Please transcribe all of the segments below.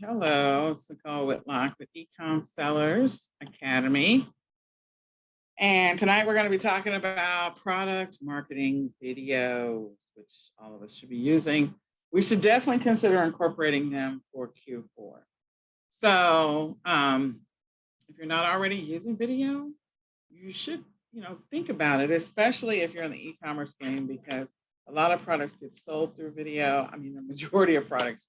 Hello, it's Nicole Whitlock with eCom Sellers Academy. And tonight we're going to be talking about product marketing videos, which all of us should be using. We should definitely consider incorporating them for Q4. So if you're not already using video, you should, think about it, especially if you're in the e-commerce game, because a lot of products get sold through video. I mean, the majority of products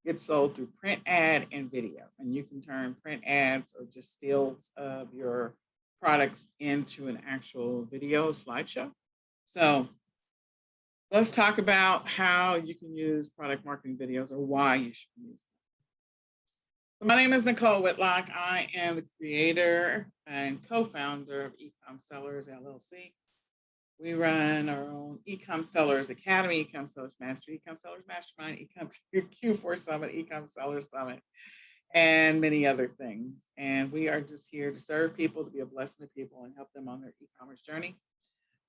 get sold through print ad and video, and you can turn print ads or just stills of your products into an actual video slideshow. So let's talk about how you can use product marketing videos or why you should use them. So my name is Nicole Whitlock. I am the creator and co-founder of eCom Sellers LLC. We run our own eCom Sellers Academy, eCom Sellers Mastery, eCom Sellers Mastermind, eCom Q4 Summit, eCom Sellers Summit, and many other things. And we are just here to serve people, to be a blessing to people and help them on their e-commerce journey.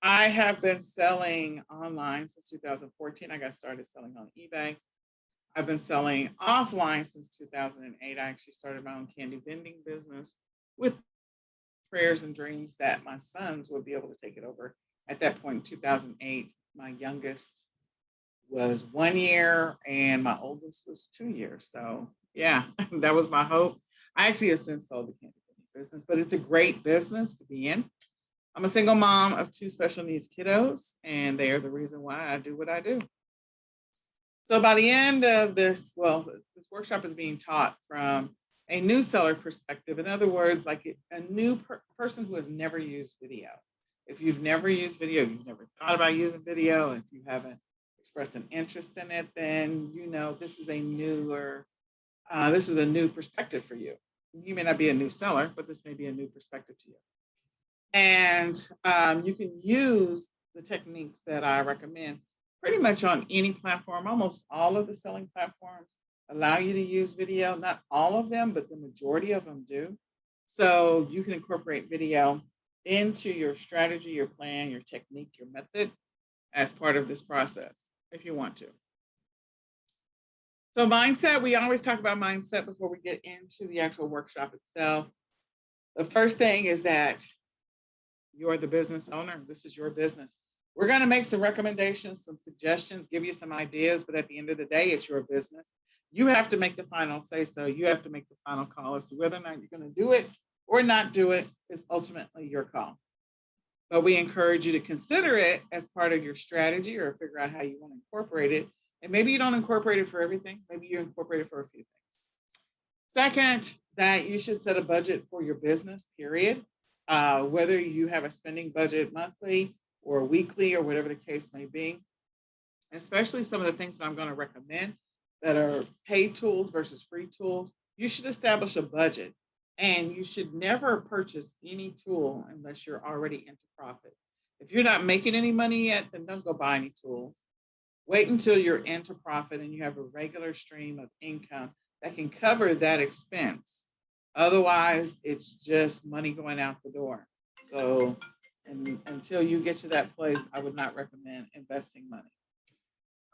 I have been selling online since 2014. I got started selling on eBay. I've been selling offline since 2008. I actually started my own candy vending business with prayers and dreams that my sons would be able to take it over. At that point in 2008, my youngest was 1 year and my oldest was 2 years. So yeah, that was my hope. I actually have since sold the candy business, but it's a great business to be in. I'm a single mom of 2 special needs kiddos, and they are the reason why I do what I do. So by the end of this workshop is being taught from a new seller perspective. In other words, like a new person who has never used video. If you've never used video, you've never thought about using video, if you haven't expressed an interest in it, then this is a new perspective for you. You may not be a new seller, but this may be a new perspective to you. And you can use the techniques that I recommend pretty much on any platform. Almost all of the selling platforms allow you to use video. Not all of them, but the majority of them do. So you can incorporate video into your strategy, your plan, your technique, your method as part of this process, if you want to. So mindset, we always talk about mindset before we get into the actual workshop itself. The first thing is that you're the business owner. This is your business. We're going to make some recommendations, some suggestions, give you some ideas, but at the end of the day, it's your business. You have to make the final say so. You have to make the final call as to whether or not you're going to do it or not do it. Is ultimately your call. But we encourage you to consider it as part of your strategy or figure out how you want to incorporate it. And maybe you don't incorporate it for everything. Maybe you incorporate it for a few things. Second, that you should set a budget for your business, period. Whether you have a spending budget monthly or weekly or whatever the case may be, especially some of the things that I'm going to recommend that are paid tools versus free tools, you should establish a budget. And you should never purchase any tool unless you're already into profit. If you're not making any money yet, then don't go buy any tools. Wait until you're into profit and you have a regular stream of income that can cover that expense. Otherwise, it's just money going out the door. So until you get to that place, I would not recommend investing money.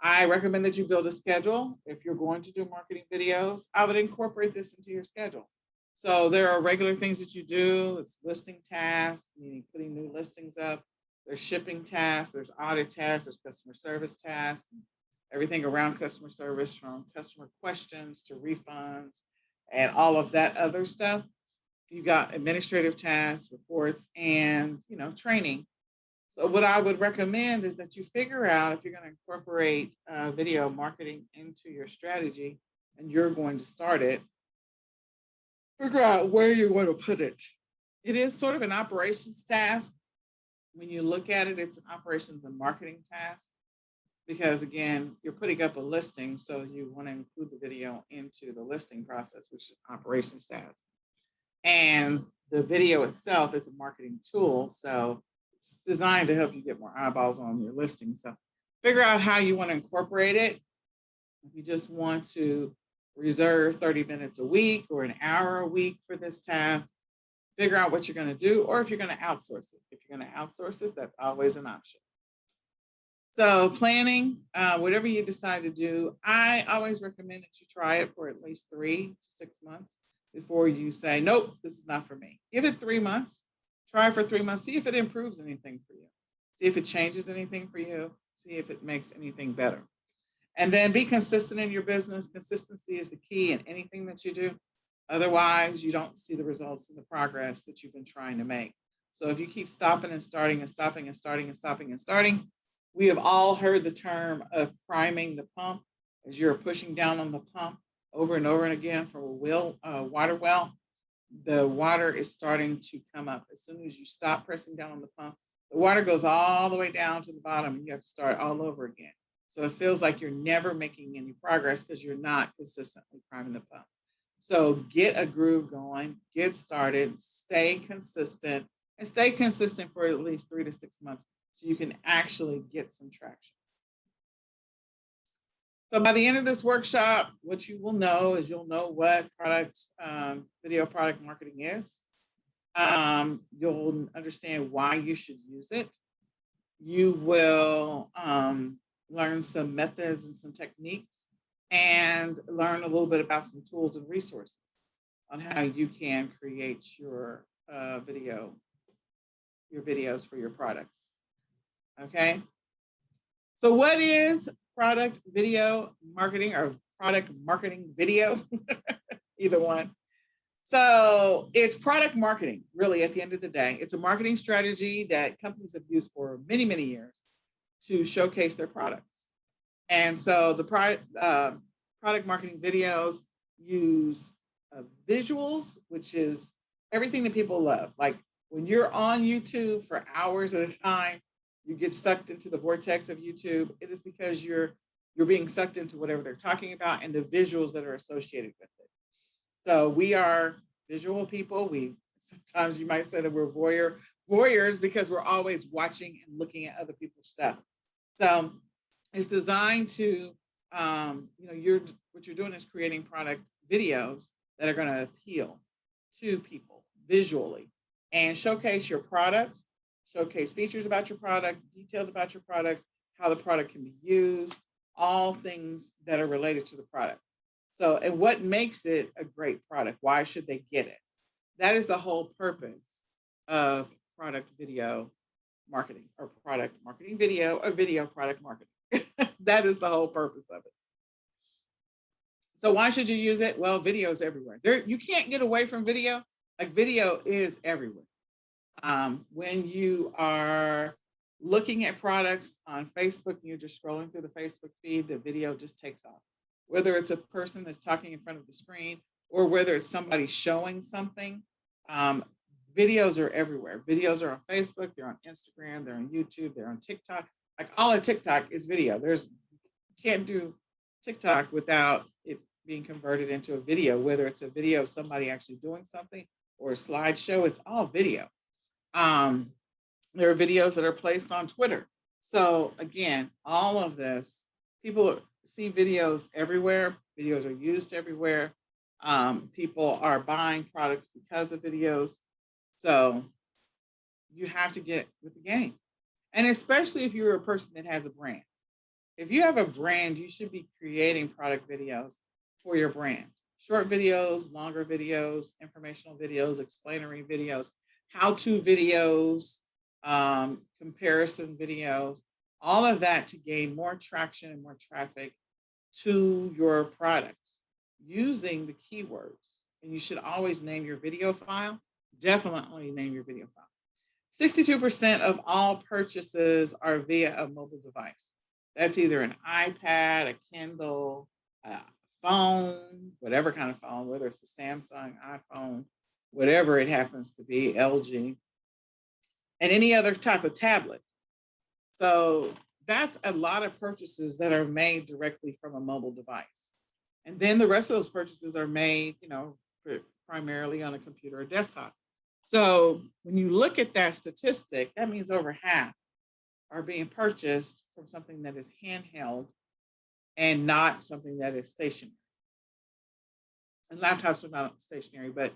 I recommend that you build a schedule. If you're going to do marketing videos, I would incorporate this into your schedule. So there are regular things that you do. It's listing tasks, meaning putting new listings up. There's shipping tasks, there's audit tasks, there's customer service tasks, everything around customer service, from customer questions to refunds and all of that other stuff. You've got administrative tasks, reports, and training. So what I would recommend is that you figure out if you're going to incorporate video marketing into your strategy and you're going to start it. Figure out where you want to put it. It is sort of an operations task. When you look at it, it's an operations and marketing task because, again, you're putting up a listing, so you want to include the video into the listing process, which is an operations task. And the video itself is a marketing tool, so it's designed to help you get more eyeballs on your listing. So figure out how you want to incorporate it. If you just want to reserve 30 minutes a week or an hour a week for this task, figure out what you're going to do, or if you're going to outsource it. If you're going to outsource it, that's always an option. So planning, whatever you decide to do, I always recommend that you try it for at least 3 to 6 months before you say, nope, this is not for me. Give it 3 months, try for 3 months, see if it improves anything for you, see if it changes anything for you, see if it makes anything better. And then be consistent in your business. Consistency is the key in anything that you do. Otherwise, you don't see the results and the progress that you've been trying to make. So if you keep stopping and starting and stopping and starting and stopping and starting, we have all heard the term of priming the pump. As you're pushing down on the pump over and over and again from a water well, the water is starting to come up. As soon as you stop pressing down on the pump, the water goes all the way down to the bottom and you have to start all over again. So it feels like you're never making any progress because you're not consistently priming the pump. So get a groove going, get started, stay consistent, and stay consistent for at least 3 to 6 months so you can actually get some traction. So by the end of this workshop, what you will know is you'll know what video product marketing is. You'll understand why you should use it. You will learn some methods and some techniques and learn a little bit about some tools and resources on how you can create your videos for your products. Okay. So what is product video marketing or product marketing video? Either one. So it's product marketing, really, at the end of the day. It's a marketing strategy that companies have used for many, many years to showcase their products. And so the product marketing videos use visuals, which is everything that people love. Like when you're on YouTube for hours at a time, you get sucked into the vortex of YouTube. It is because you're being sucked into whatever they're talking about and the visuals that are associated with it. So we are visual people. Sometimes you might say that we're voyeurs because we're always watching and looking at other people's stuff. So it's designed to, what you're doing is creating product videos that are going to appeal to people visually and showcase your product, showcase features about your product, details about your product, how the product can be used, all things that are related to the product. So, and what makes it a great product? Why should they get it? That is the whole purpose of product video marketing or product marketing video or video product marketing. That is the whole purpose of it. So why should you use it? Well, video is everywhere. You can't get away from video. Like video is everywhere. When you are looking at products on Facebook and you're just scrolling through the Facebook feed, the video just takes off. Whether it's a person that's talking in front of the screen or whether it's somebody showing something, videos are everywhere. Videos are on Facebook, they're on Instagram, they're on YouTube, they're on TikTok. Like all of TikTok is video. You can't do TikTok without it being converted into a video, whether it's a video of somebody actually doing something or a slideshow, it's all video. There are videos that are placed on Twitter. So again, all of this, people see videos everywhere. Videos are used everywhere. People are buying products because of videos. So you have to get with the game. And especially if you're a person that has a brand. If you have a brand, you should be creating product videos for your brand. Short videos, longer videos, informational videos, explanatory videos, how-to videos, comparison videos, all of that to gain more traction and more traffic to your product using the keywords. And you should always name your video file. Definitely name your video file. 62% of all purchases are via a mobile device. That's either an iPad, a Kindle, a phone, whatever kind of phone, whether it's a Samsung, iPhone, whatever it happens to be, LG, and any other type of tablet. So that's a lot of purchases that are made directly from a mobile device. And then the rest of those purchases are made, primarily on a computer or desktop. So when you look at that statistic, that means over half are being purchased from something that is handheld and not something that is stationary. And laptops are not stationary, but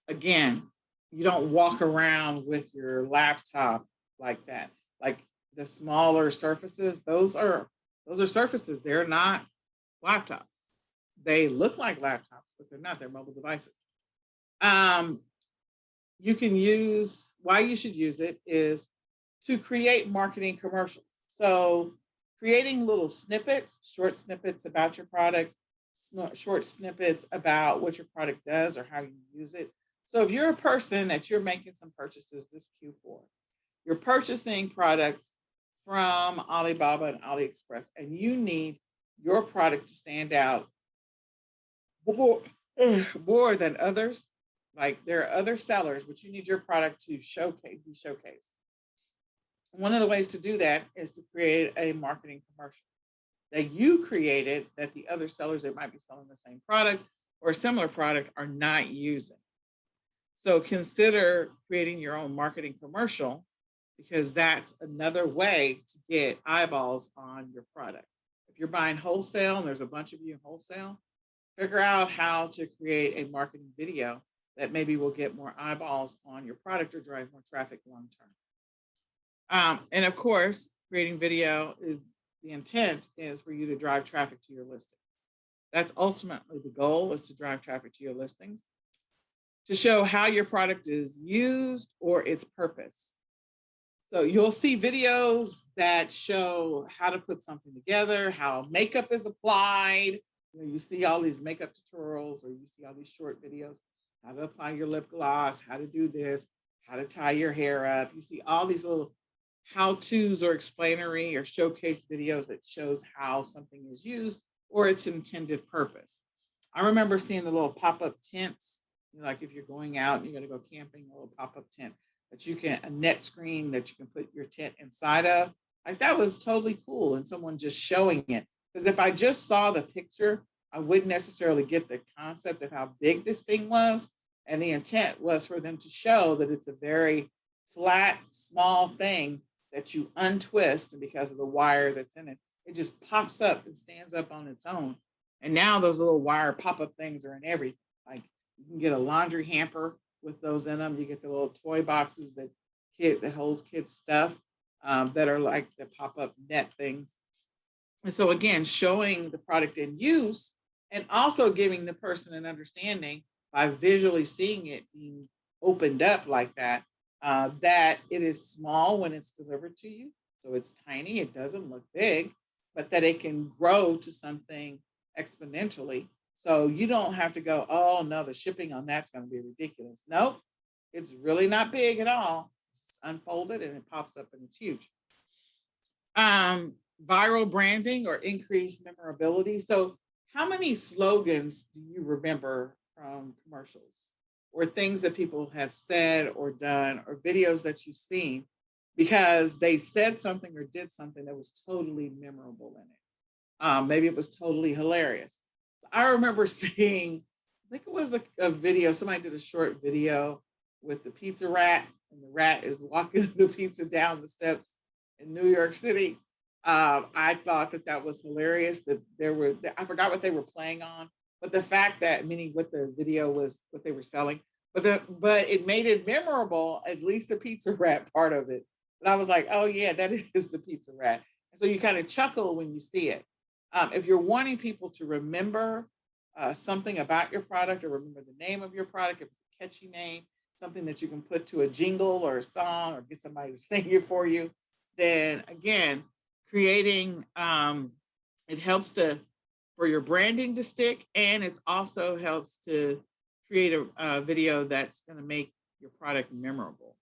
again, you don't walk around with your laptop like that. Like the smaller surfaces, those are surfaces. They're not laptops. They look like laptops, but they're not. They're mobile devices. Um, you can use why you should use it is to create marketing commercials. So creating little snippets, short snippets about your product, short snippets about what your product does or how you use it. So if you're a person that you're making some purchases this Q4, you're purchasing products from Alibaba and AliExpress, and you need your product to stand out more, more than others. Like there are other sellers, but you need your product to be showcased. One of the ways to do that is to create a marketing commercial that you created that the other sellers that might be selling the same product or a similar product are not using. So consider creating your own marketing commercial because that's another way to get eyeballs on your product. If you're buying wholesale and there's a bunch of you in wholesale, figure out how to create a marketing video that maybe will get more eyeballs on your product or drive more traffic long term. And of course, creating video is the intent is for you to drive traffic to your listing. That's ultimately the goal is to drive traffic to your listings, to show how your product is used or its purpose. So you'll see videos that show how to put something together, how makeup is applied. You see all these makeup tutorials or you see all these short videos, how to apply your lip gloss, how to do this, how to tie your hair up. You see all these little how-tos or explanatory or showcase videos that shows how something is used or its intended purpose. I remember seeing the little pop-up tents, like if you're going out and you're going to go camping, a little pop-up tent that you can, a net screen that you can put your tent inside of. Like that was totally cool. And someone just showing it. Because if I just saw the picture, I wouldn't necessarily get the concept of how big this thing was. And the intent was for them to show that it's a very flat, small thing that you untwist. And because of the wire that's in it, it just pops up and stands up on its own. And now those little wire pop-up things are in everything. Like you can get a laundry hamper with those in them. You get the little toy boxes that holds kids' stuff that are like the pop-up net things. And so again, showing the product in use and also giving the person an understanding by visually seeing it being opened up like that, that it is small when it's delivered to you. So it's tiny, it doesn't look big, but that it can grow to something exponentially. So you don't have to go, oh no, the shipping on that's going to be ridiculous. Nope, it's really not big at all. It's unfolded and it pops up and it's huge. Viral branding or increased memorability. So how many slogans do you remember from commercials or things that people have said or done or videos that you've seen because they said something or did something that was totally memorable in it? Maybe it was totally hilarious. I remember seeing, I think it was a video, somebody did a short video with the pizza rat, and the rat is walking the pizza down the steps in New York City. I thought that was hilarious, that I forgot what they were playing on, but the fact that, meaning what the video was, what they were selling, but it made it memorable, at least the pizza rat part of it. And I was like, oh yeah, that is the pizza rat. And so you kind of chuckle when you see it. If you're wanting people to remember something about your product or remember the name of your product, if it's a catchy name, something that you can put to a jingle or a song or get somebody to sing it for you, then again, creating, it helps for your branding to stick, and it also helps to create a video that's going to make your product memorable.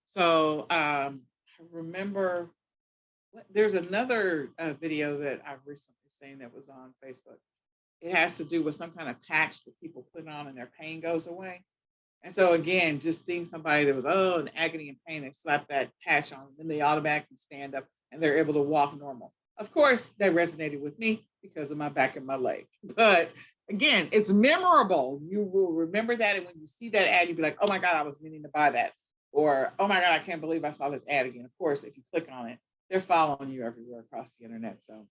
So I remember there's another video that I've recently seen that was on Facebook. It has to do with some kind of patch that people put on and their pain goes away. And so again, just seeing somebody that was, in agony and pain, they slap that patch on, and then they automatically stand up and they're able to walk normal. Of course, that resonated with me because of my back and my leg. But again, it's memorable. You will remember that. And when you see that ad, you'll be like, oh my God, I was meaning to buy that. Or, oh my God, I can't believe I saw this ad again. Of course, if you click on it, they're following you everywhere across the internet. So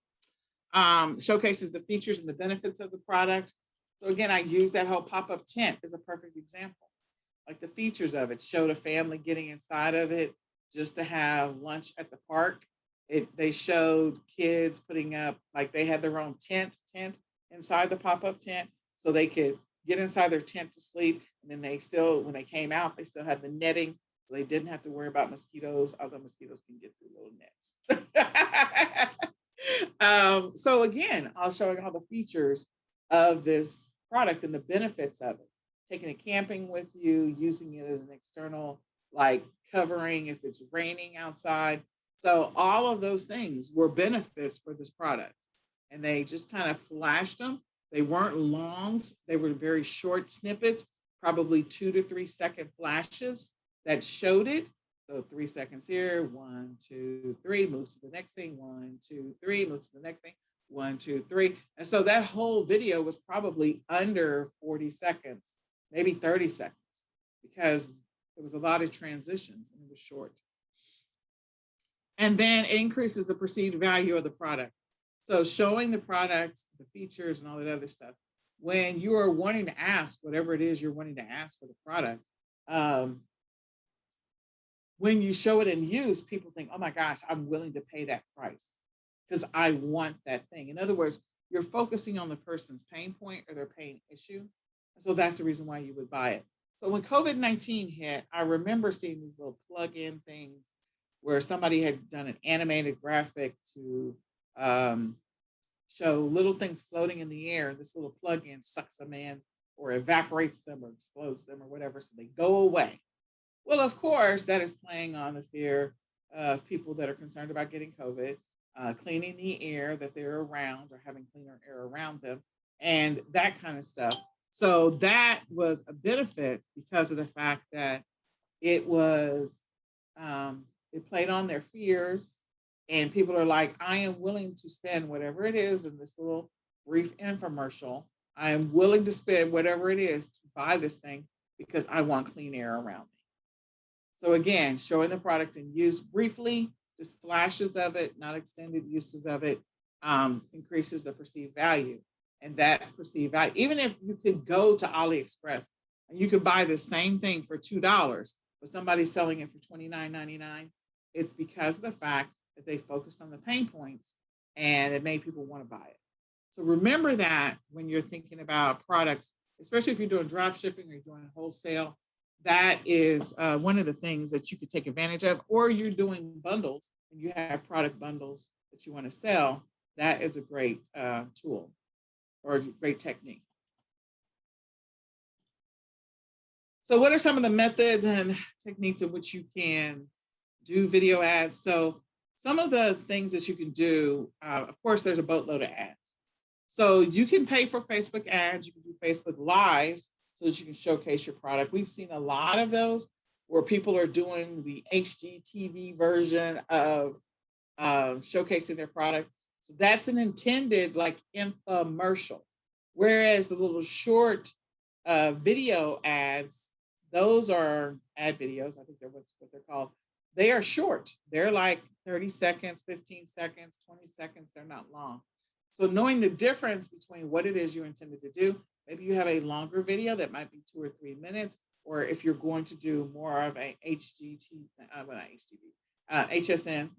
showcases the features and the benefits of the product. So again, I use that whole pop-up tent as a perfect example. Like the features of it, showed a family getting inside of it. just to have lunch at the park. They showed kids putting up, like they had their own tent inside the pop-up tent so they could get inside their tent to sleep. And then they still, when they came out, they still had the netting. So they didn't have to worry about mosquitoes, although mosquitoes can get through little nets. So again, I'll show you all the features of this product and the benefits of it. Taking it camping with you, using it as an external like covering if it's raining outside. So all of those things were benefits for this product. And they just kind of flashed them. They weren't long, they were very short snippets, probably 2 to 3 second flashes that showed it. So 3 seconds here, 1, 2, 3, moves to the next thing, 1, 2, 3, moves to the next thing, 1, 2, 3. And so that whole video was probably under 40 seconds, maybe 30 seconds, because there was a lot of transitions and it was short. And then it increases the perceived value of the product. So showing the product, the features and all that other stuff, when you are wanting to ask whatever it is you're wanting to ask for the product, when you show it in use, people think, oh my gosh, I'm willing to pay that price because I want that thing. In other words, you're focusing on the person's pain point or their pain issue. So that's the reason why you would buy it. So when COVID-19 hit, I remember seeing these little plug-in things where somebody had done an animated graphic to show little things floating in the air. This little plug-in sucks them in or evaporates them or explodes them or whatever, so they go away. Well, of course, that is playing on the fear of people that are concerned about getting COVID, cleaning the air that they're around or having cleaner air around them, and that kind of stuff. So that was a benefit because of the fact that it was, it played on their fears, and people are like, I am willing to spend whatever it is in this little brief infomercial. I am willing to spend whatever it is to buy this thing because I want clean air around me. So again, showing the product in use briefly, just flashes of it, not extended uses of it, increases the perceived value. And that perceived value, even if you could go to AliExpress and you could buy the same thing for $2, but somebody's selling it for $29.99, it's because of the fact that they focused on the pain points and it made people want to buy it. So remember that when you're thinking about products, especially if you're doing drop shipping or you're doing wholesale, that is one of the things that you could take advantage of, or you're doing bundles and you have product bundles that you want to sell. That is a great tool or a great technique. So what are some of the methods and techniques in which you can do video ads? So some of the things that you can do, of course, there's a boatload of ads. So you can pay for Facebook ads, you can do Facebook Lives so that you can showcase your product. We've seen a lot of those where people are doing the HGTV version of showcasing their product. So that's an intended like infomercial. Whereas the little short video ads, those are ad videos. I think they're what they're called. They are short. They're like 30 seconds, 15 seconds, 20 seconds. They're not long. So knowing the difference between what it is you intended to do, maybe you have a longer video that might be 2 or 3 minutes, or if you're going to do more of a HSN,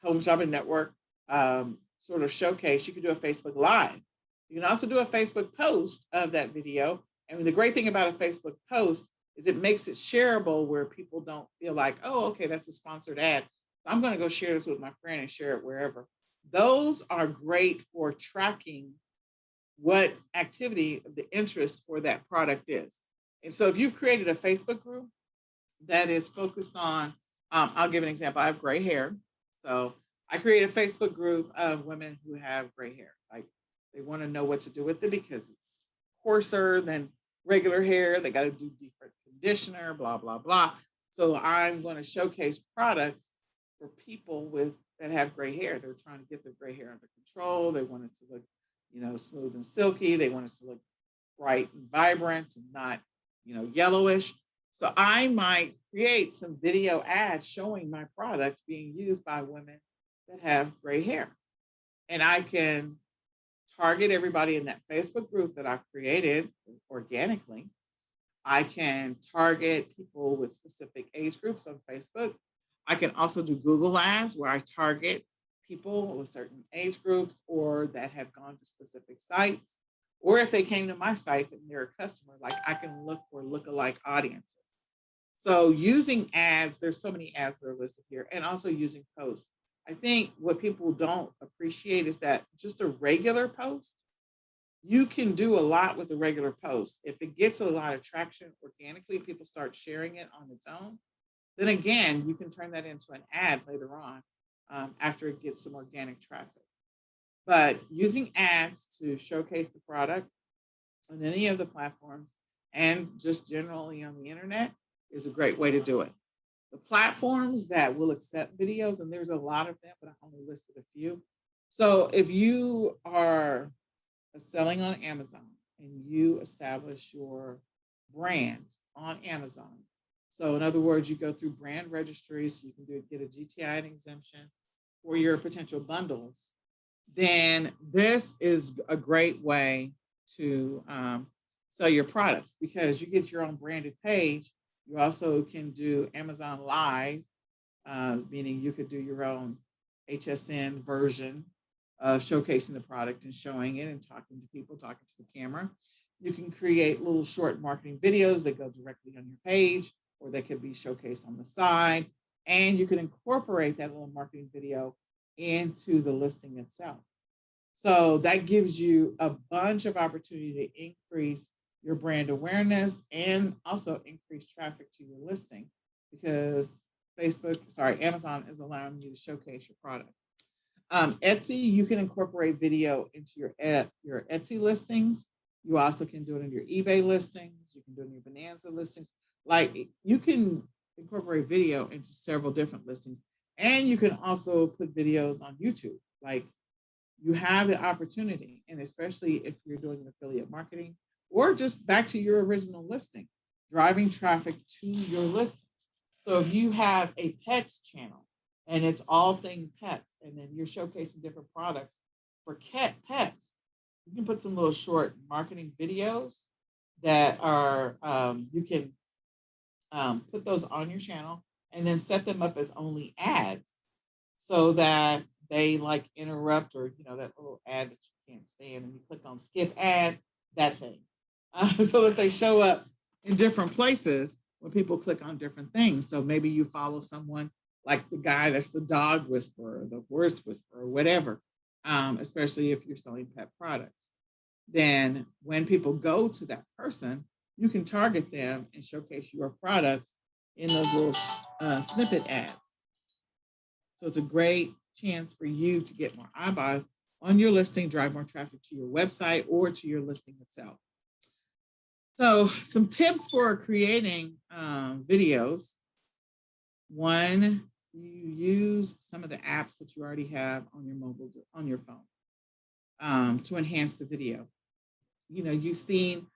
Home Shopping Network sort of showcase, you can do a Facebook Live. You can also do a Facebook post of that video. And the great thing about a Facebook post is it makes it shareable where people don't feel like, oh, okay, that's a sponsored ad. I'm going to go share this with my friend and share it wherever. Those are great for tracking what activity the interest for that product is. And so if you've created a Facebook group that is focused on, I'll give an example. I have gray hair. So I create a Facebook group of women who have gray hair. Like they want to know what to do with it because it's coarser than regular hair. They got to do different conditioner, blah, blah, blah. So I'm going to showcase products for people that have gray hair. They're trying to get their gray hair under control. They want it to look, smooth and silky. They want it to look bright and vibrant and not, yellowish. So I might create some video ads showing my product being used by women that have gray hair. And I can target everybody in that Facebook group that I've created organically. I can target people with specific age groups on Facebook. I can also do Google ads where I target people with certain age groups or that have gone to specific sites. Or if they came to my site and they're a customer, like I can look for lookalike audiences. So using ads, there's so many ads that are listed here, and also using posts. I think what people don't appreciate is that just a regular post, you can do a lot with a regular post. If it gets a lot of traction organically, people start sharing it on its own, then again, you can turn that into an ad later on after it gets some organic traffic. But using ads to showcase the product on any of the platforms and just generally on the internet is a great way to do it. The platforms that will accept videos, and there's a lot of them, but I only listed a few. So if you are selling on Amazon and you establish your brand on Amazon. So in other words, you go through brand registries, so you can get a GTI exemption for your potential bundles. Then this is a great way to sell your products because you get your own branded page. You also can do Amazon Live, meaning you could do your own HSN version showcasing the product and showing it and talking to people, talking to the camera. You can create little short marketing videos that go directly on your page, or they could be showcased on the side. And you can incorporate that little marketing video into the listing itself. So that gives you a bunch of opportunity to increase your brand awareness and also increase traffic to your listing because Amazon is allowing you to showcase your product. Etsy, you can incorporate video into your Etsy listings. You also can do it in your eBay listings. You can do it in your Bonanza listings. Like you can incorporate video into several different listings. And you can also put videos on YouTube. Like you have the opportunity, and especially if you're doing affiliate marketing or just back to your original listing, driving traffic to your listing. So if you have a pets channel and it's all things pets, and then you're showcasing different products for pets, you can put some little short marketing videos that are, you can put those on your channel and then set them up as only ads so that they like interrupt or, that little ad that you can't stand and you click on skip ad, that thing, so that they show up in different places when people click on different things. So maybe you follow someone like the guy that's the dog whisperer, the horse whisperer, whatever, especially if you're selling pet products. Then when people go to that person, you can target them and showcase your products in those little snippet ads. So it's a great chance for you to get more eyeballs on your listing, drive more traffic to your website or to your listing itself. So some tips for creating videos. One, you use some of the apps that you already have on your phone to enhance the video. You've seen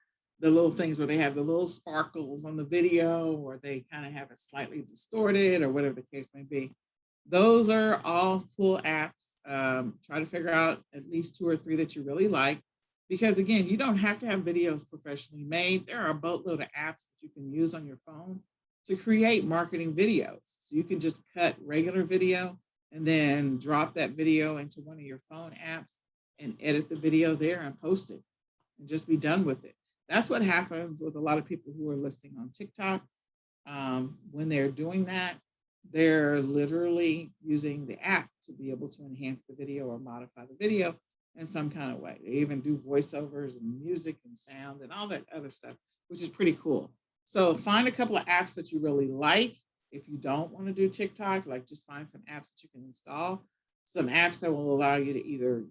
the little things where they have the little sparkles on the video, or they kind of have it slightly distorted, or whatever the case may be. Those are all cool apps. Try to figure out at least 2 or 3 that you really like, because again, you don't have to have videos professionally made. There are a boatload of apps that you can use on your phone to create marketing videos. So you can just cut regular video and then drop that video into one of your phone apps and edit the video there and post it and just be done with it. That's what happens with a lot of people who are listing on TikTok. When they're doing that, they're literally using the app to be able to enhance the video or modify the video in some kind of way. They even do voiceovers and music and sound and all that other stuff, which is pretty cool. So find a couple of apps that you really like. If you don't want to do TikTok, like just find some apps that you can install, some apps that will allow you to either,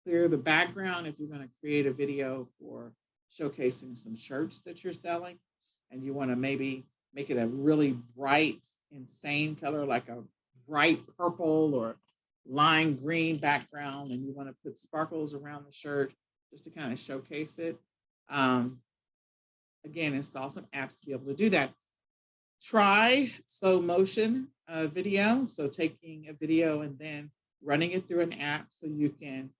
clear the background if you're going to create a video for showcasing some shirts that you're selling and you want to maybe make it a really bright, insane color, like a bright purple or lime green background, and you want to put sparkles around the shirt just to kind of showcase it. Again, install some apps to be able to do that. Try slow motion video. So taking a video and then running it through an app so you can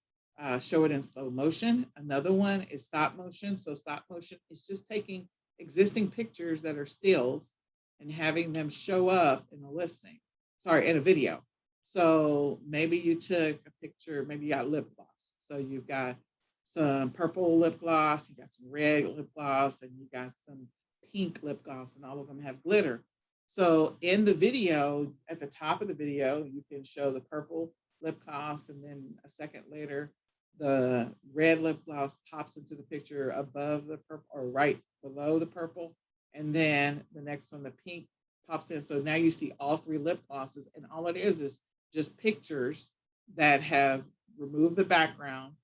show it in slow motion. Another one is stop motion. So stop motion is just taking existing pictures that are stills and having them show up in the listing. sorry, in a video. So maybe you took a picture, maybe you got lip gloss. So you've got some purple lip gloss, you got some red lip gloss, and you got some pink lip gloss, and all of them have glitter. So in the video, at the top of the video, you can show the purple lip gloss, and then a second later, the red lip gloss pops into the picture above the purple or right below the purple. And then the next one, the pink, pops in. So now you see all three lip glosses, and all it is just pictures that have removed the background.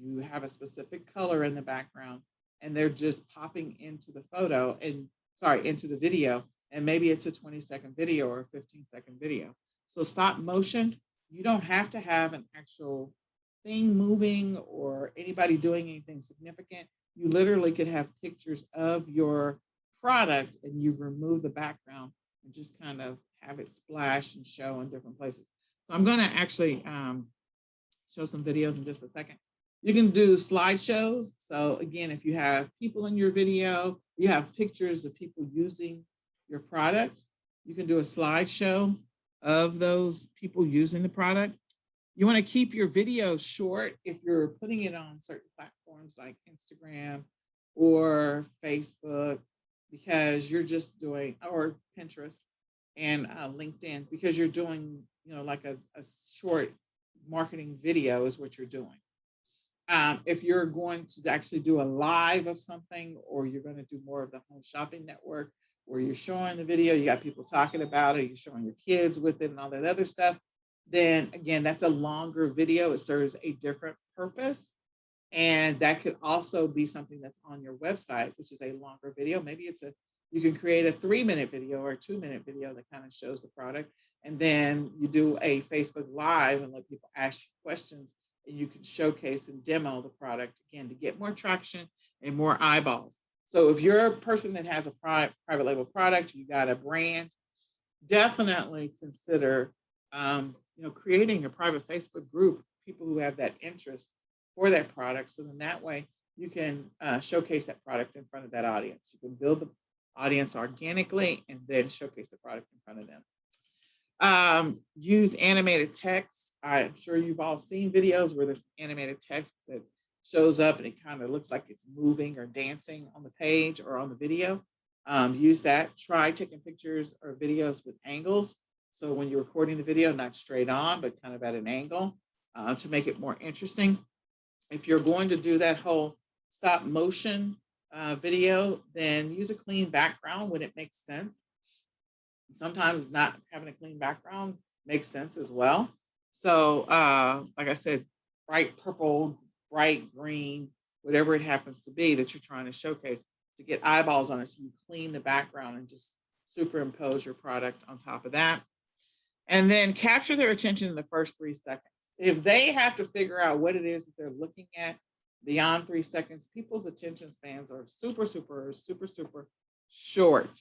You have a specific color in the background, and they're just popping into the photo and sorry, into the video. And maybe it's a 20-second video or a 15-second video. So stop motion, you don't have to have an actual thing moving or anybody doing anything significant. You literally could have pictures of your product and you remove the background and just kind of have it splash and show in different places. So I'm going to actually show some videos in just a second. You can do slideshows. So again, if you have people in your video, you have pictures of people using your product, you can do a slideshow of those people using the product. You want to keep your video short if you're putting it on certain platforms like Instagram or Facebook, because you're just doing, or Pinterest and LinkedIn, because you're doing, like a short marketing video is what you're doing. If you're going to actually do a live of something, or you're going to do more of the home shopping network where you're showing the video, you got people talking about it, you're showing your kids with it and all that other stuff, then again, that's a longer video. It serves a different purpose. And that could also be something that's on your website, which is a longer video. Maybe you can create a 3-minute video or a 2-minute video that kind of shows the product. And then you do a Facebook Live and let people ask you questions, and you can showcase and demo the product again to get more traction and more eyeballs. So if you're a person that has a private label product, you got a brand, definitely consider creating a private Facebook group, people who have that interest for that product. So then that way you can showcase that product in front of that audience. You can build the audience organically and then showcase the product in front of them. Use animated text. I'm sure you've all seen videos where there's animated text that shows up and it kind of looks like it's moving or dancing on the page or on the video. Use that. Try taking pictures or videos with angles. So when you're recording the video, not straight on, but kind of at an angle to make it more interesting. If you're going to do that whole stop motion video, then use a clean background when it makes sense. Sometimes not having a clean background makes sense as well. So like I said, bright purple, bright green, whatever it happens to be that you're trying to showcase to get eyeballs on it. So you clean the background and just superimpose your product on top of that. And then capture their attention in the first 3 seconds. If they have to figure out what it is that they're looking at beyond 3 seconds, people's attention spans are super, super, super, super short.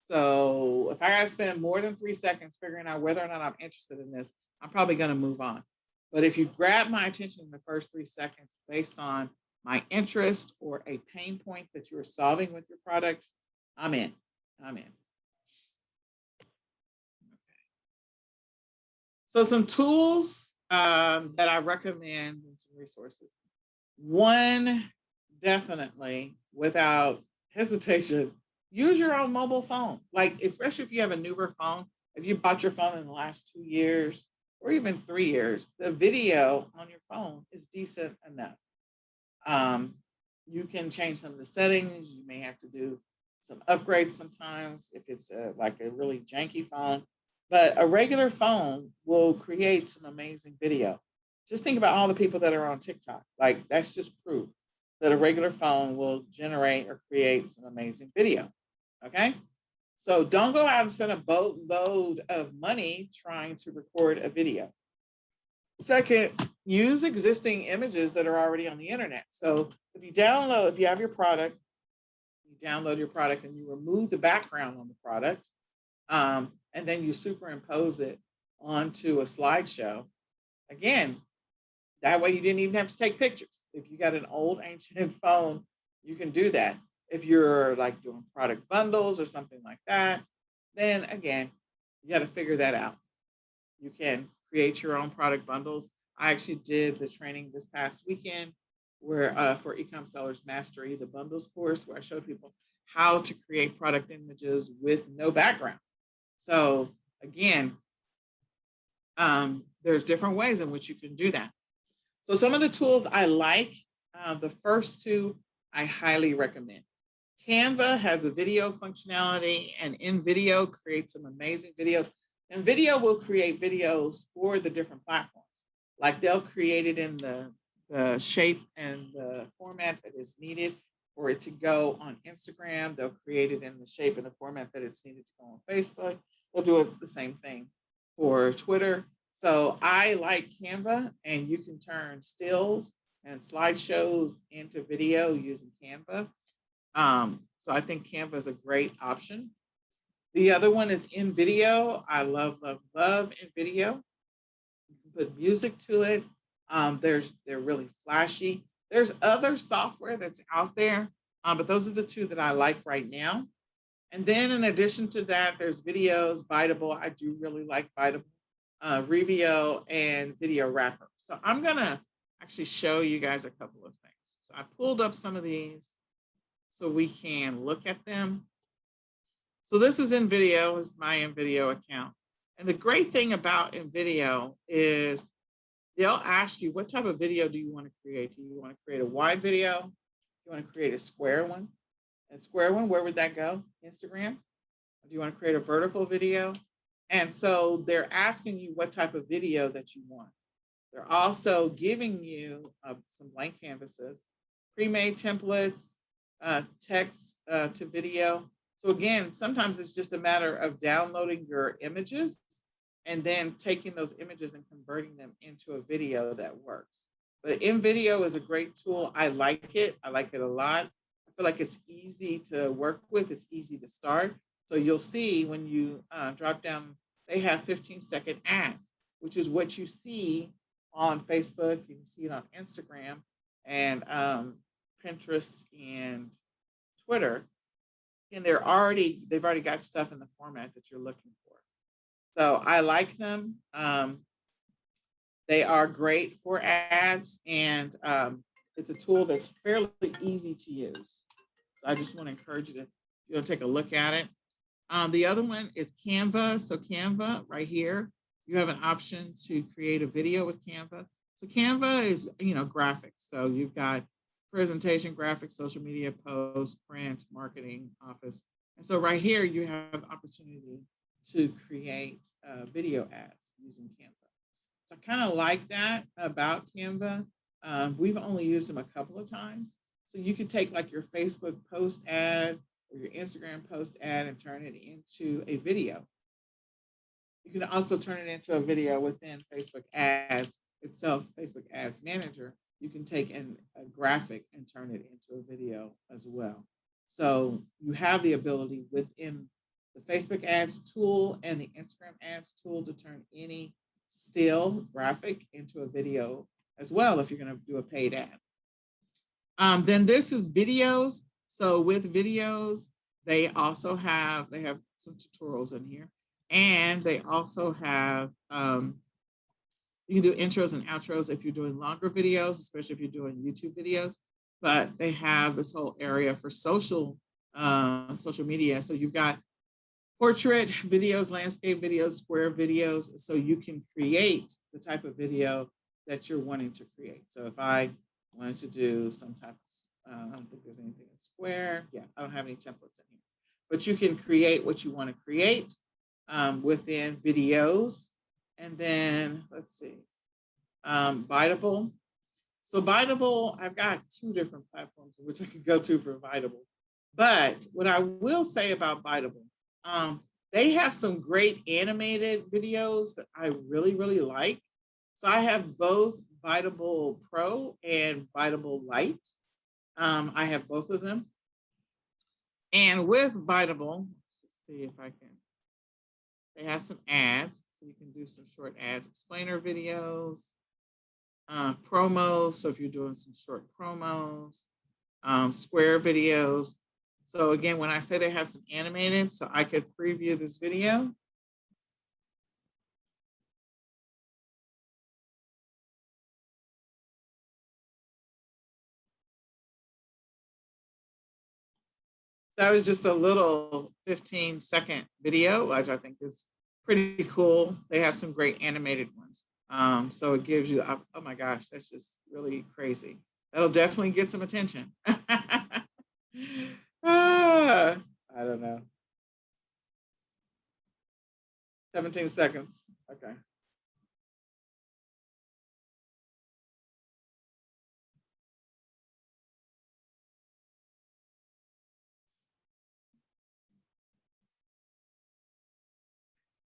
So if I got to spend more than 3 seconds figuring out whether or not I'm interested in this, I'm probably going to move on. But if you grab my attention in the first 3 seconds based on my interest or a pain point that you're solving with your product, I'm in. So some tools that I recommend and some resources. One, definitely, without hesitation, use your own mobile phone. Like, especially if you have a newer phone, if you bought your phone in the last 2 years or even 3 years, the video on your phone is decent enough. You can change some of the settings. You may have to do some upgrades sometimes if it's like a really janky phone. But a regular phone will create some amazing video. Just think about all the people that are on TikTok. Like, that's just proof that a regular phone will generate or create some amazing video. Okay? So don't go out and spend a boatload of money trying to record a video. Second, use existing images that are already on the internet. So if you have your product, you download your product and you remove the background on the product, and then you superimpose it onto a slideshow. Again, that way you didn't even have to take pictures. If you got an old ancient phone, you can do that. If you're like doing product bundles or something like that, then again, you got to figure that out. You can create your own product bundles. I actually did the training this past weekend where for eCom Sellers Mastery, the bundles course, where I showed people how to create product images with no background. So again, there's different ways in which you can do that. So some of the tools I like, the first two I highly recommend. Canva has a video functionality, and in video creates some amazing videos. And video will create videos for the different platforms. Like they'll create it in the shape and the format that is needed for it to go on Instagram. They'll create it in the shape and the format that it's needed to go on Facebook. They'll do it the same thing for Twitter. So I like Canva, and you can turn stills and slideshows into video using Canva. So I think Canva is a great option. The other one is in video. I love, love, love in video. You can put music to it. They're really flashy. There's other software that's out there, but those are the two that I like right now. And then in addition to that, there's videos, Biteable. I do really like Biteable, Revio, and Video Wrapper. So I'm gonna actually show you guys a couple of things. So I pulled up some of these so we can look at them. So this is InVideo, is my InVideo account. And the great thing about InVideo is they'll ask you, what type of video do you want to create? Do you want to create a wide video? Do you want to create a square one? A square one, where would that go? Instagram? Or do you want to create a vertical video? And so they're asking you what type of video that you want. They're also giving you some blank canvases, pre-made templates, text to video. So again, sometimes it's just a matter of downloading your images and then taking those images and converting them into a video that works. But InVideo is a great tool. I like it. I like it a lot. I feel like it's easy to work with. It's easy to start. So you'll see when you drop down, they have 15-second ads, which is what you see on Facebook. You can see it on Instagram and Pinterest and Twitter. And they've already got stuff in the format that you're looking for. So I like them. They are great for ads, and it's a tool that's fairly easy to use. So I just want to encourage you to take a look at it. The other one is Canva. So Canva right here, you have an option to create a video with Canva. So Canva is, graphics. So you've got presentation, graphics, social media, posts, print, marketing, office. And so right here, you have the opportunity to create video ads using Canva. So I kind of like that about Canva. We've only used them a couple of times. So you could take like your Facebook post ad or your Instagram post ad and turn it into a video. You can also turn it into a video within Facebook ads itself, Facebook Ads Manager. You can take a graphic and turn it into a video as well. So you have the ability within the Facebook ads tool and the Instagram ads tool to turn any still graphic into a video as well if you're going to do a paid ad. Then this is videos. So with videos, they have some tutorials in here, and they also have you can do intros and outros if you're doing longer videos, especially if you're doing YouTube videos. But they have this whole area for social media. So you've got portrait videos, landscape videos, square videos. So you can create the type of video that you're wanting to create. So if I wanted to do some type of, I don't think there's anything in square. Yeah, I don't have any templates in here. But you can create what you want to create within videos. And then let's see, Biteable. So Biteable, I've got two different platforms in which I could go to for Biteable. But what I will say about Biteable, they have some great animated videos that I really, really like. So I have both Biteable Pro and Biteable Lite. I have both of them. And with Biteable, let's see if I can, they have some ads. So you can do some short ads, explainer videos, promos. So if you're doing some short promos, square videos. So again, when I say they have some animated, so I could preview this video. So that was just a little 15-second video, which I think is pretty cool. They have some great animated ones. So it gives you, oh my gosh, that's just really crazy. That'll definitely get some attention. I don't know. 17 seconds. Okay.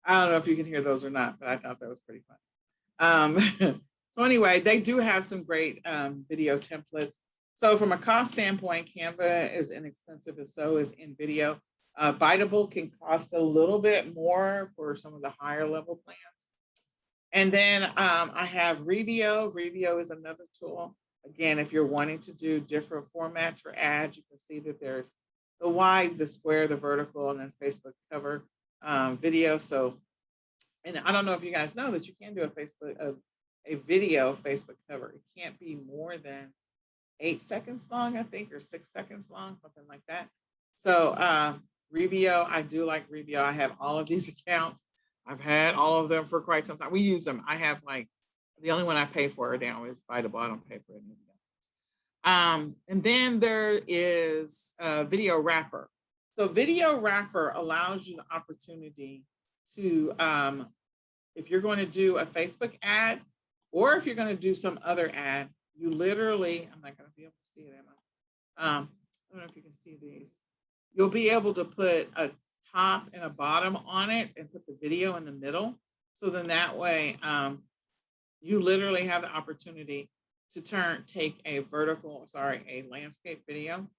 I don't know if you can hear those or not, but I thought that was pretty fun. So anyway, they do have some great video templates. So from a cost standpoint, Canva is inexpensive, and so is InVideo. Biteable can cost a little bit more for some of the higher level plans. And then I have Revio. Revio is another tool. Again, if you're wanting to do different formats for ads, you can see that there's the wide, the square, the vertical, and then Facebook cover video. So, and I don't know if you guys know that you can do a video Facebook cover. It can't be more than 8 seconds long, I think, or 6 seconds long, something like that. So Revio, I do like Revio. I have all of these accounts. I've had all of them for quite some time. We use them. I have like, the only one I pay for now is Biteable. I don't pay for any of them. And then there is Video Wrapper. So Video Wrapper allows you the opportunity to, if you're going to do a Facebook ad, or if you're going to do some other ad, you literally, I'm not going to be able to see it, am I? I don't know if you can see these. You'll be able to put a top and a bottom on it and put the video in the middle. So then that way, you literally have the opportunity to take a landscape video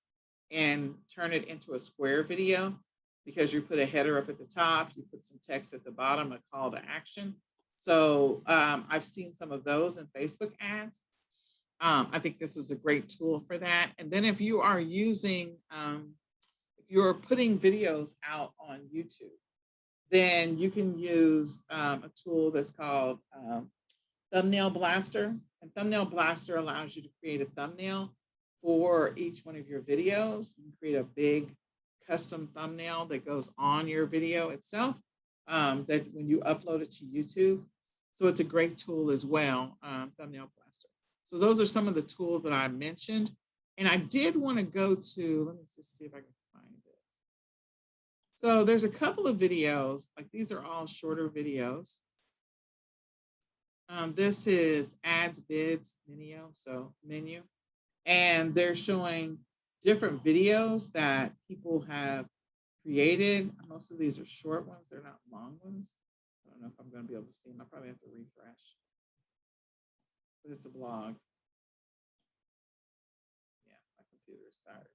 and turn it into a square video, because you put a header up at the top, you put some text at the bottom, a call to action. So I've seen some of those in Facebook ads. I think this is a great tool for that. And then if you are using, if you're putting videos out on YouTube, then you can use a tool that's called Thumbnail Blaster. And Thumbnail Blaster allows you to create a thumbnail for each one of your videos. You can create a big custom thumbnail that goes on your video itself, that when you upload it to YouTube. So it's a great tool as well, Thumbnail Blaster. So those are some of the tools that I mentioned. And I did want to go to, let me just see if I can find it. So there's a couple of videos, like these are all shorter videos. This is ads, bids, menu. And they're showing different videos that people have created. Most of these are short ones. They're not long ones. I don't know if I'm going to be able to see them. I probably have to refresh. But it's a blog. Yeah, my computer is tired.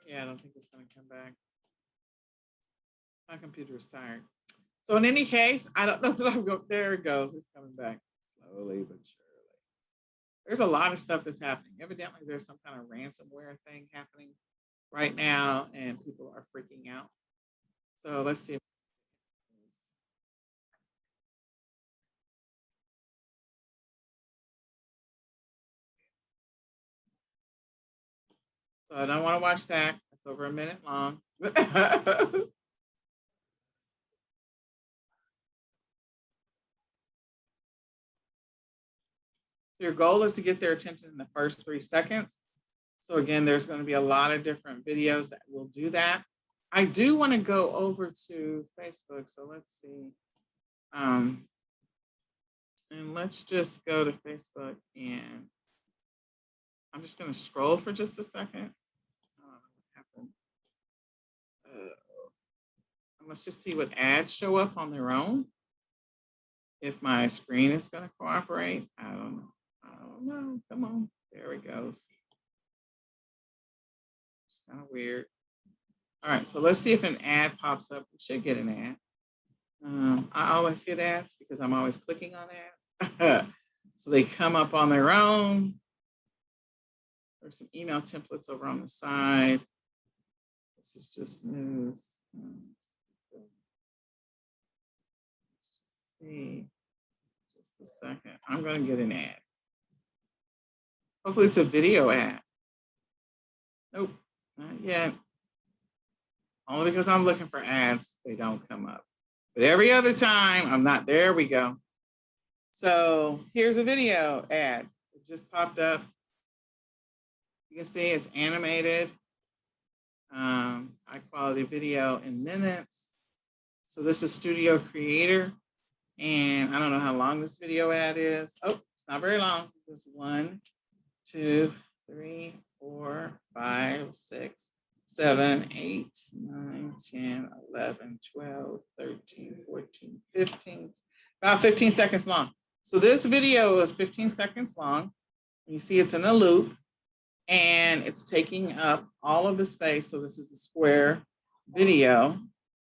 Yeah, I don't think it's going to come back. My computer is tired. So in any case, I don't know that I'm going, there it goes. It's coming back slowly but surely. There's a lot of stuff that's happening. Evidently, there's some kind of ransomware thing happening right now, and people are freaking out. So let's see. So I don't want to watch that. It's over a minute long. So your goal is to get their attention in the first 3 seconds. So again, there's going to be a lot of different videos that will do that. I do want to go over to Facebook. So let's see. And let's just go to Facebook, and I'm just going to scroll for just a second. And let's just see what ads show up on their own. If my screen is going to cooperate, I don't know. I don't know. Come on. There it goes. It's kind of weird. All right, so let's see if an ad pops up. We should get an ad. I always get ads because I'm always clicking on ads. So they come up on their own. There's some email templates over on the side. This is just news. Let's see, just a second. I'm going to get an ad. Hopefully it's a video ad. Nope, not yet. Only because I'm looking for ads, they don't come up. But every other time, I'm not. There we go. So here's a video ad. It just popped up. You can see it's animated. High quality video in minutes. So this is Studio Creator. And I don't know how long this video ad is. Oh, it's not very long. This is 1, 2, 3, 4, 5, 6, 7, 8, 9, 10, 11, 12, 13, 14, 15, about 15 seconds long. So this video is 15 seconds long. You see it's in a loop and it's taking up all of the space. So this is a square video.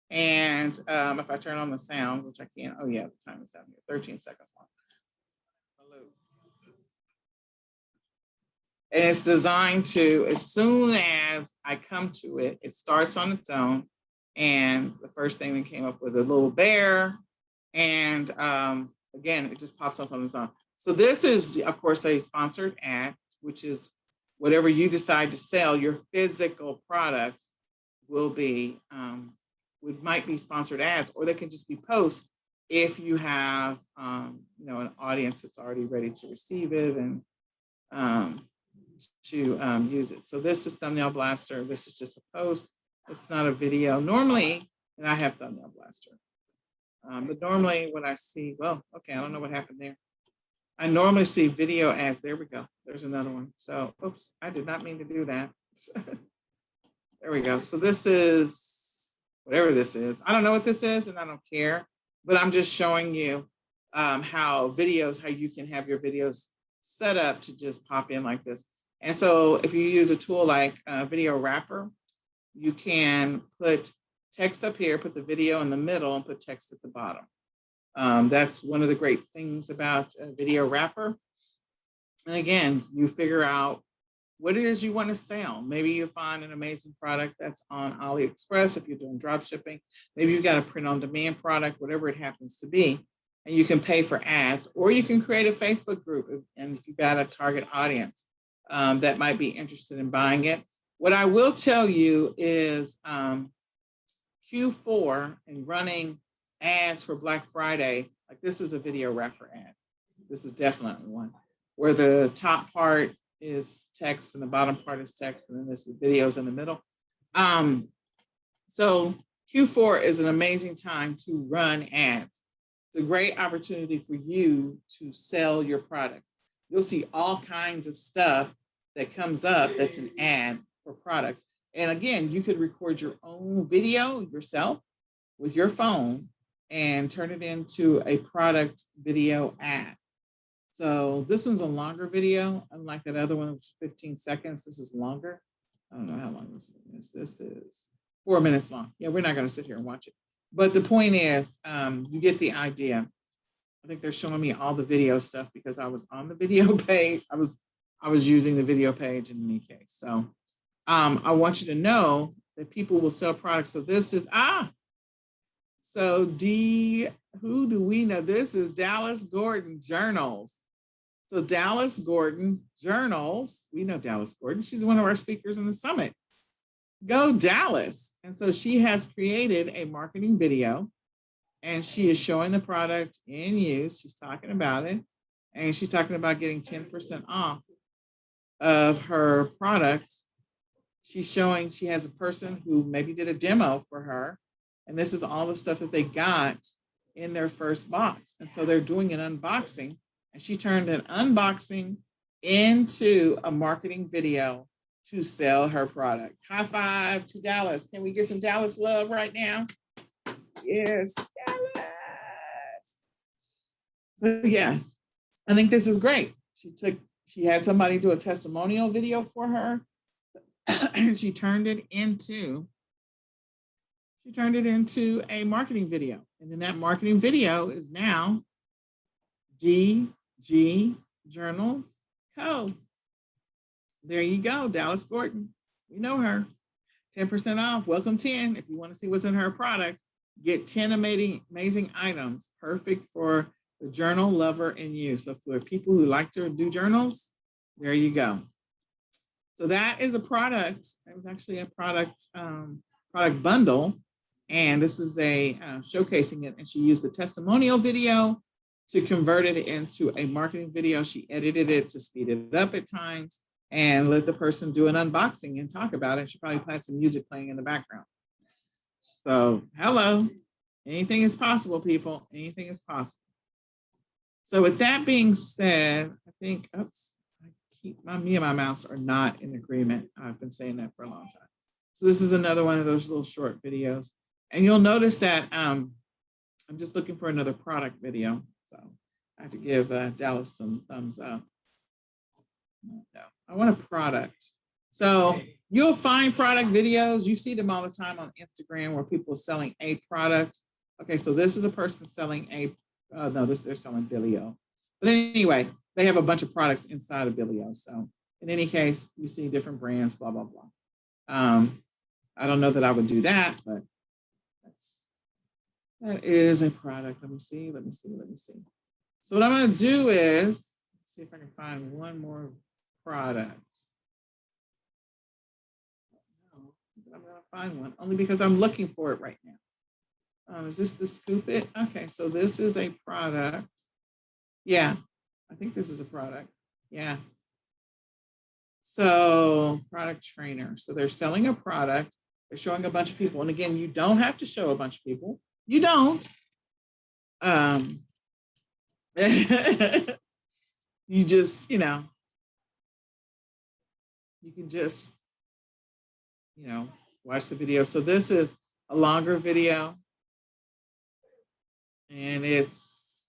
And if I turn on the sound, which I can't, oh yeah, the time is out here, 13 seconds long. And it's designed to, as soon as I come to it, it starts on its own. And the first thing that came up was a little bear. And again, it just pops up on its own. So this is, of course, a sponsored ad, which is whatever you decide to sell, your physical products will be, might be sponsored ads, or they can just be posts if you have, an audience that's already ready to receive it and to use it. So this is Thumbnail Blaster. This is just a post. It's not a video. Normally, and I have Thumbnail Blaster. But normally when I see, well, okay, I don't know what happened there. I normally see video ads. There we go. There's another one. So, oops, I did not mean to do that. There we go. So this is whatever this is. I don't know what this is and I don't care, but I'm just showing you how you can have your videos set up to just pop in like this. And so if you use a tool like Video Wrapper, you can put text up here, put the video in the middle, and put text at the bottom. That's one of the great things about Video Wrapper. And again, you figure out what it is you want to sell. Maybe you find an amazing product that's on AliExpress if you're doing drop shipping. Maybe you've got a print-on-demand product, whatever it happens to be, and you can pay for ads, or you can create a Facebook group, and if you've got a target audience that might be interested in buying it. What I will tell you is Q4 and running ads for Black Friday, like this is a Video Wrapper ad. This is definitely one where the top part is text and the bottom part is text, and then there's the videos in the middle. So Q4 is an amazing time to run ads. It's a great opportunity for you to sell your products. You'll see all kinds of stuff that comes up that's an ad for products. And again, you could record your own video yourself with your phone and turn it into a product video ad. So this one's a longer video, unlike that other one, which was 15 seconds. This is longer. I don't know how long this is. This is 4 minutes long. Yeah, we're not going to sit here and watch it. But the point is, you get the idea. I think they're showing me all the video stuff because I was on the video page. I was using the video page in any case. So I want you to know that people will sell products. So this is, so who do we know? This is Dallas Gordon Journals. So Dallas Gordon Journals, we know Dallas Gordon. She's one of our speakers in the summit. Go Dallas. And so she has created a marketing video and she is showing the product in use. She's talking about it. And she's talking about getting 10% off of her product. She's showing she has a person who maybe did a demo for her. And this is all the stuff that they got in their first box. And so they're doing an unboxing. And she turned an unboxing into a marketing video to sell her product. High five to Dallas. Can we get some Dallas love right now? Yes, Dallas. So yes, I think this is great. She had somebody do a testimonial video for her. And she turned it into a marketing video. And then that marketing video is now DG Journals Co. There you go, Dallas Gordon. We know her. 10% off. Welcome 10. If you want to see what's in her product, get 10 amazing items, perfect for the journal lover in you. So for people who like to do journals, there you go. So that is a product. It was actually a product bundle, and this is a showcasing it. And she used a testimonial video to convert it into a marketing video. She edited it to speed it up at times and let the person do an unboxing and talk about it. She probably had some music playing in the background. So hello, anything is possible, people. Anything is possible. So with that being said, I think, me and my mouse are not in agreement. I've been saying that for a long time. So this is another one of those little short videos. And you'll notice that I'm just looking for another product video. So I have to give Dallas some thumbs up. No, I want a product. So you'll find product videos. You see them all the time on Instagram where people are selling a product. Okay, so this is a person selling they're selling Billy-O. But anyway, they have a bunch of products inside of Billy-O. So in any case, you see different brands, blah, blah, blah. I don't know that I would do that, but that is a product. Let me see. So what I'm going to do is, see if I can find one more product. No, I'm going to find one only because I'm looking for it right now. Is this the Scoop It? Okay, so this is a product. Yeah, I think this is a product. Yeah. So product trainer. So they're selling a product. They're showing a bunch of people. And again, you don't have to show a bunch of people. You don't. You just, you can just, watch the video. So this is a longer video. And it's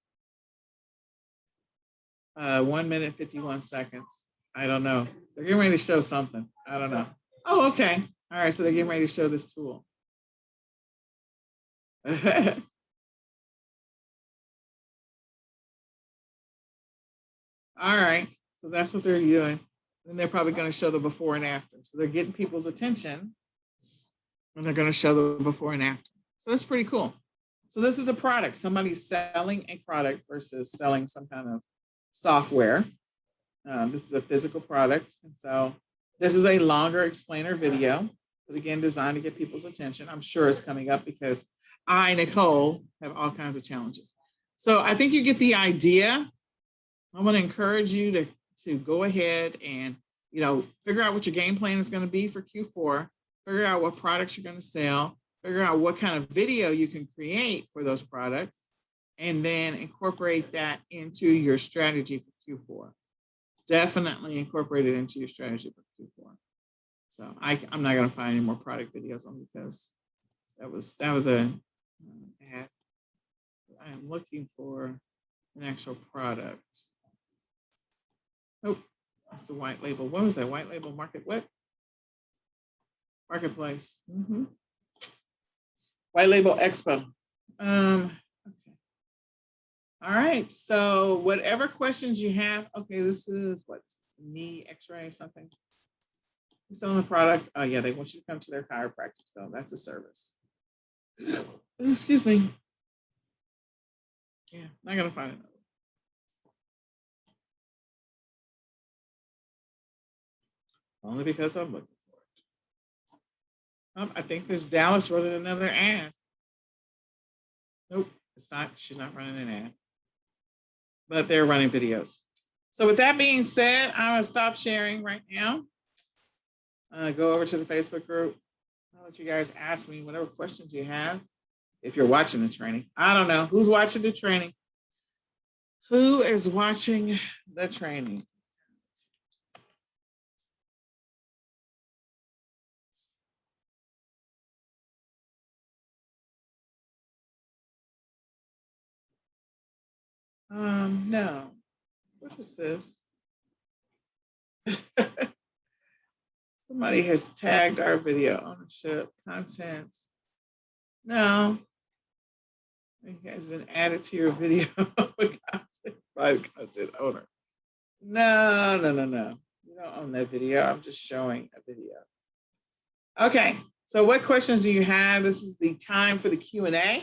1 minute, 51 seconds. I don't know. They're getting ready to show something. I don't know. Oh, okay. All right. So they're getting ready to show this tool. All right. So that's what they're doing. And they're probably going to show the before and after. So they're getting people's attention and they're going to show the before and after. So that's pretty cool. So this is a product. Somebody's selling a product versus selling some kind of software. This is a physical product. And so this is a longer explainer video, but again, designed to get people's attention. I'm sure it's coming up because I, Nicole, have all kinds of challenges. So I think you get the idea. I want to encourage you to go ahead and, figure out what your game plan is going to be for Q4, figure out what products you're going to sell, figure out what kind of video you can create for those products, and then incorporate that into your strategy for Q4. Definitely incorporate it into your strategy for Q4. So I'm not going to find any more product videos only because that was an ad. I am looking for an actual product. Oh, that's the white label. What was that? White label market? What? Marketplace. Mm-hmm. White label expo. Okay. All right. So whatever questions you have. Okay, this is what, knee X-ray or something. You're selling a product. Oh yeah, they want you to come to their chiropractic. So that's a service. Excuse me. Yeah, not gonna find another. Only because I'm looking for it. I think there's Dallas running another ad. Nope, it's not. She's not running an ad. But they're running videos. So with that being said, I'm gonna stop sharing right now. Go over to the Facebook group. I'll let you guys ask me whatever questions you have. If you're watching the training, I don't know who's watching the training. Who is watching the training? No. What is this? Somebody has tagged our video ownership content. No. It has been added to your video by content owner. No. You're don't own that video. I'm just showing a video. Okay, so what questions do you have? This is the time for the Q&A.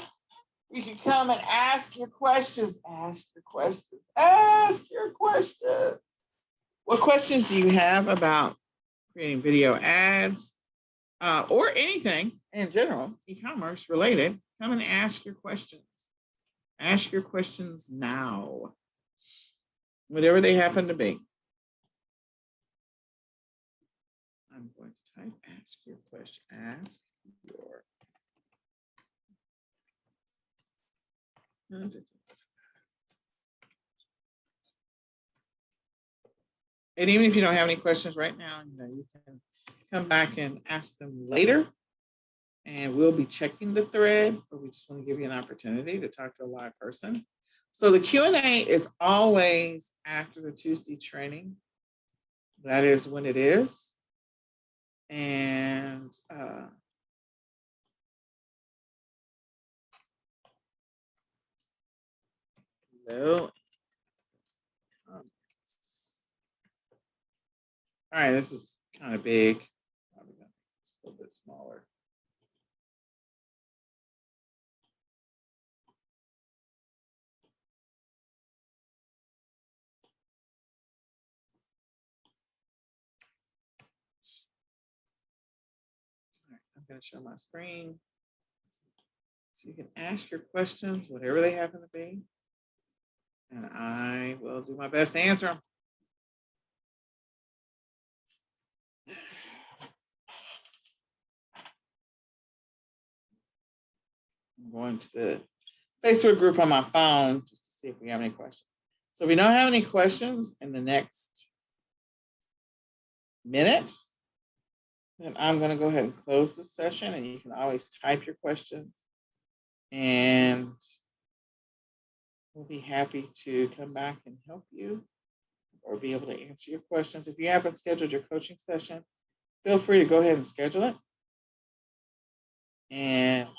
You can come and ask your questions. Ask your questions. Ask your questions. What questions do you have about creating video ads or anything in general, e-commerce related? Come and ask your questions. Ask your questions now, whatever they happen to be. I'm going to type ask your question. Ask your. And even if you don't have any questions right now, you can come back and ask them later. And we'll be checking the thread, but we just want to give you an opportunity to talk to a live person. So the Q&A is always after the Tuesday training. That is when it is. And hello. All right, this is kind of big. Probably gonna make this a little bit smaller. All right, I'm going to show my screen. So you can ask your questions, whatever they happen to be. And I will do my best to answer them. I'm going to the Facebook group on my phone just to see if we have any questions. So if we don't have any questions in the next minute, then I'm going to go ahead and close the session, and you can always type your questions, and we'll be happy to come back and help you or be able to answer your questions. If you haven't scheduled your coaching session, feel free to go ahead and schedule it. And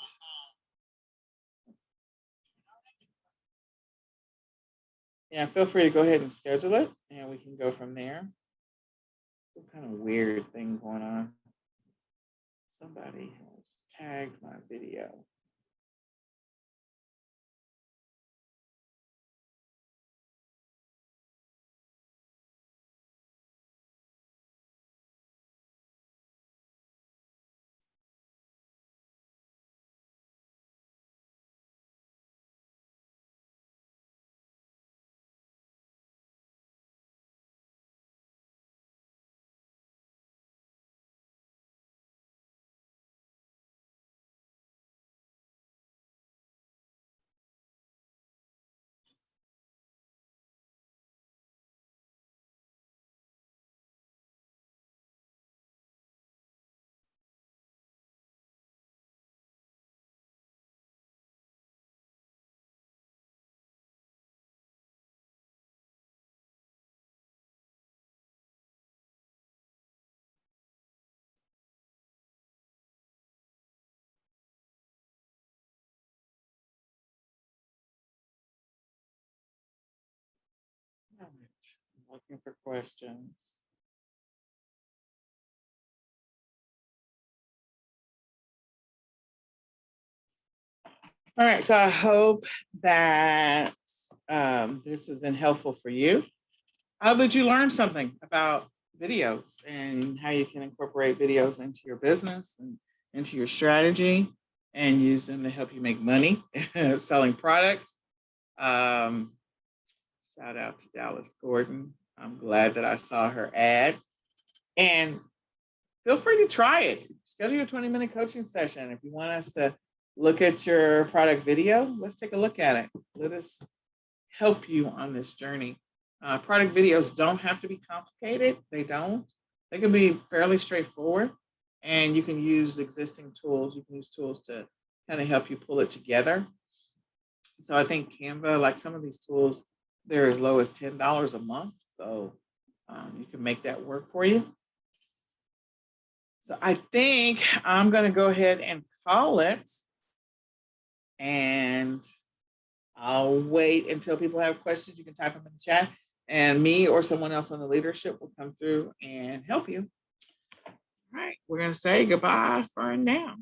yeah, feel free to go ahead and schedule it, and we can go from there. Some kind of weird thing going on. Somebody has tagged my video. All right. I'm looking for questions. All right, so I hope that this has been helpful for you. I hope that you learned something about videos and how you can incorporate videos into your business and into your strategy and use them to help you make money selling products. Shout out to Dallas Gordon. I'm glad that I saw her ad. And feel free to try it. Schedule your 20-minute coaching session. If you want us to look at your product video, let's take a look at it. Let us help you on this journey. Product videos don't have to be complicated. They don't. They can be fairly straightforward, and you can use existing tools. You can use tools to kind of help you pull it together. So I think Canva, like some of these tools, they're as low as $10 a month. So you can make that work for you. So I think I'm going to go ahead and call it. And I'll wait until people have questions. You can type them in the chat. and me or someone else on the leadership will come through and help you. All right, we're going to say goodbye for now.